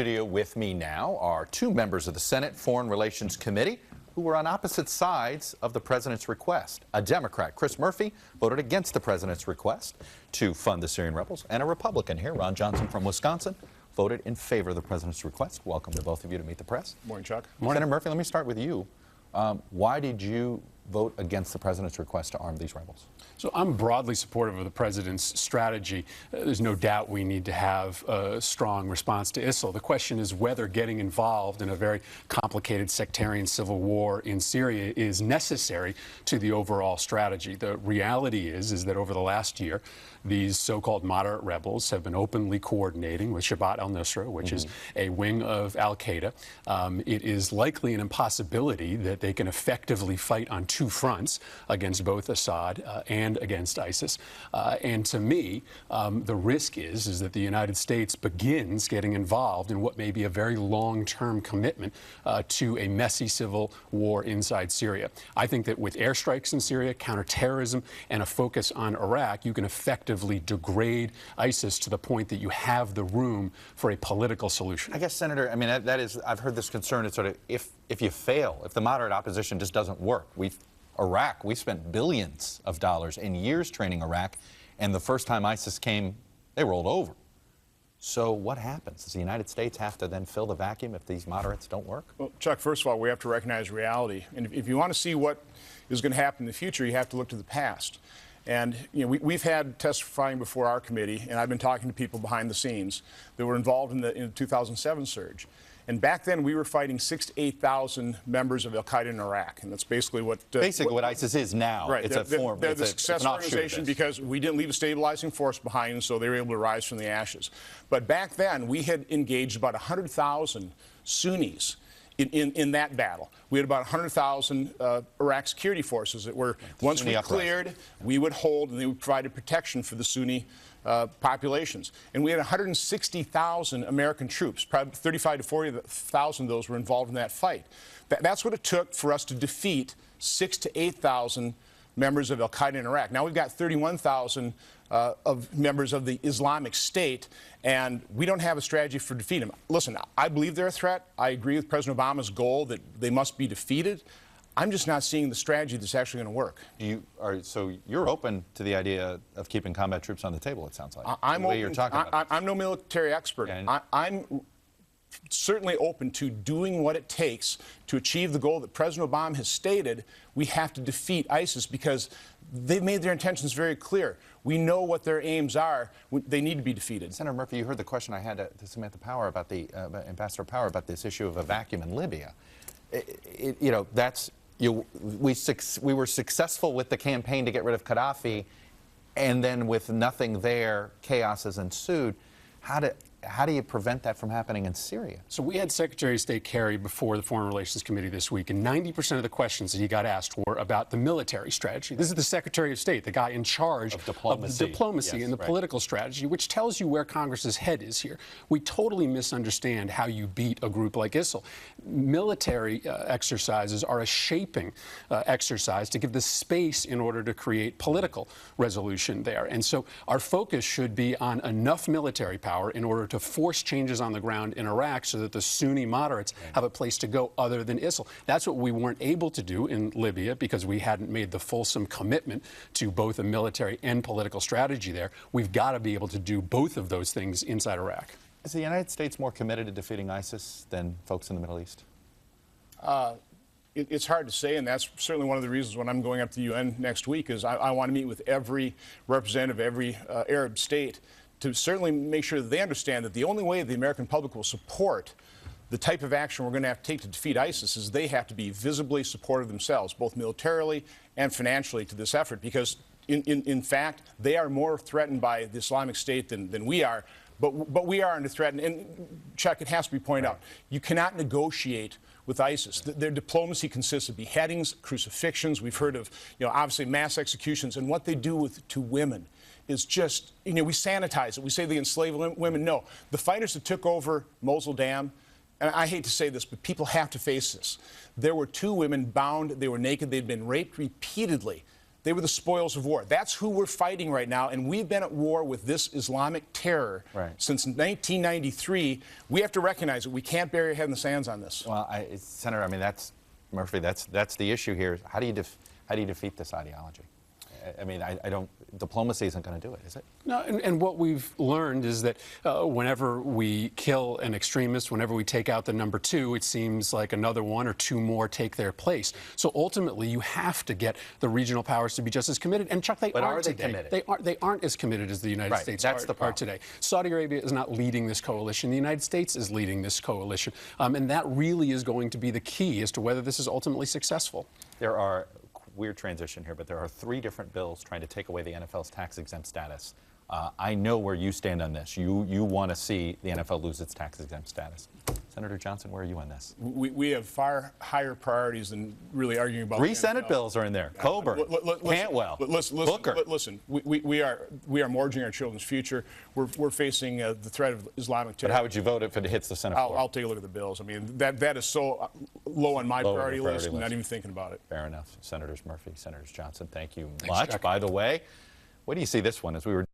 Studio with me now are two members of the Senate Foreign Relations Committee who were on opposite sides of the president's request. A Democrat, Chris Murphy, voted against the president's request to fund the Syrian rebels, and a Republican here, Ron Johnson from Wisconsin, voted in favor of the president's request. Welcome to both of you to Meet the Press. Morning, Chuck. Morning. Senator Murphy, let me start with you. Why did you vote against the president's request to arm these rebels? So I'm broadly supportive of the president's strategy. There's no doubt we need to have a strong response to ISIL. The question is whether getting involved in a very complicated sectarian civil war in Syria is necessary to the overall strategy. The reality is that over the last year, these so-called moderate rebels have been openly coordinating with Jabhat al-Nusra, which is a wing of al-Qaeda. It is likely an impossibility that they can effectively fight on two fronts against both Assad and against ISIS. And to me, the risk is that the United States begins getting involved in what may be a very long-term commitment to a messy civil war inside Syria. I think that with airstrikes in Syria, counterterrorism, and a focus on Iraq, you can effectively degrade ISIS to the point that you have the room for a political solution. I guess, Senator, I mean, that is, I've heard this concern. It's sort of if you fail, if the moderate opposition just doesn't work. Iraq, we spent billions of dollars in years training Iraq, and the first time ISIS came, they rolled over. So what happens? Does the United States have to then fill the vacuum if these moderates don't work? Well, Chuck, first of all, we have to recognize reality. And if you want to see what is going to happen in the future, you have to look to the past. And we've had testifying before our committee, and I've been talking to people behind the scenes that were involved in the 2007 surge. And back then, we were fighting 6,000 to 8,000 members of al-Qaeda in Iraq, and that's basically what what ISIS is now. Right, it's they're the success organization because we didn't leave a stabilizing force behind, so they were able to rise from the ashes. But back then, we had engaged about 100,000 Sunnis in that battle. We had about 100,000 Iraq security forces that were, once we cleared, we would hold, and they provided protection for the Sunni populations. And we had 160,000 American troops. Probably 35,000 to 40,000 of those were involved in that fight. That's what it took for us to defeat 6,000 to 8,000 members of al-Qaeda in Iraq. Now we've got 31,000 of members of the Islamic State, and we don't have a strategy for defeating them. Listen, I believe they're a threat. I agree with President Obama's goal that they must be defeated. I'm just not seeing the strategy that's actually going to work. So you're open to the idea of keeping combat troops on the table, it sounds like. I'm the way you're talking about it. I'm no military expert. Yeah. I'm certainly open to doing what it takes to achieve the goal that President Obama has stated. We have to defeat ISIS because they've made their intentions very clear. We know what their aims are. They need to be defeated. Senator Murphy, you heard the question I had to Samantha Power about Ambassador Power about this issue of a vacuum in Libya. We were successful with the campaign to get rid of Gaddafi, and then with nothing there, chaos has ensued. How do you prevent that from happening in Syria? So we had Secretary of State Kerry before the Foreign Relations Committee this week, and 90% of the questions that he got asked were about the military strategy. This is the Secretary of State, the guy in charge of the diplomacy and the political strategy, which tells you where Congress's head is here. We totally misunderstand how you beat a group like ISIL. Military exercises are a shaping exercise to give the space in order to create political resolution there. And so our focus should be on enough military power in order to force changes on the ground in Iraq so that the Sunni moderates have a place to go other than ISIL. That's what we weren't able to do in Libya because we hadn't made the fulsome commitment to both a military and political strategy there. We've got to be able to do both of those things inside Iraq. Is the United States more committed to defeating ISIS than folks in the Middle East? It's hard to say, and that's certainly one of the reasons when I'm going up to the UN next week is I want to meet with every representative, every Arab state, to certainly make sure that they understand that the only way the American public will support the type of action we're going to have to take to defeat ISIS is they have to be visibly supportive themselves, both militarily and financially, to this effort, because in fact, they are more threatened by the Islamic State than we are, but we are under threat. And Chuck, it has to be pointed out, you cannot negotiate with ISIS. Their diplomacy consists of beheadings, crucifixions. We've heard of, obviously mass executions, and what they do to women is just, we sanitize it. We say they enslave women. No, the fighters that took over Mosul Dam, and I hate to say this, but people have to face this. There were 2 women bound. They were naked. They'd been raped repeatedly They were the spoils of war. That's who we're fighting right now, and we've been at war with this Islamic terror since 1993. We have to recognize it. We can't bury our head in the sands on this. Well, Senator, I mean, Murphy, that's the issue here. How do you defeat this ideology? I mean, I don't. Diplomacy isn't going to do it, is it? No, and what we've learned is that whenever we kill an extremist, whenever we take out the number two, it seems like another one or two more take their place. So ultimately, you have to get the regional powers to be just as committed. And Chuck, But aren't are they today. committed? They aren't as committed as the United States that's the are today. Saudi Arabia is not leading this coalition. The United States is leading this coalition, and that really is going to be the key as to whether this is ultimately successful. There are. Weird transition here, but there are 3 different bills trying to take away the NFL's tax-exempt status. I know where you stand on this. You want to see the NFL lose its tax-exempt status. Senator Johnson, where are you on this? We have far higher priorities than really arguing about 3 Senate bills are in there. Coburn, Cantwell, Booker. Listen, we are mortgaging our children's future. We're facing the threat of Islamic terror. But how would you vote if it hits the Senate floor? I'll take a look at the bills. I mean, that is so low on my priority list, I'm not even thinking about it. Fair enough. Senators Murphy, Senators Johnson, thank you Thanks, much. Chuck. By the way, what do you see this one as we were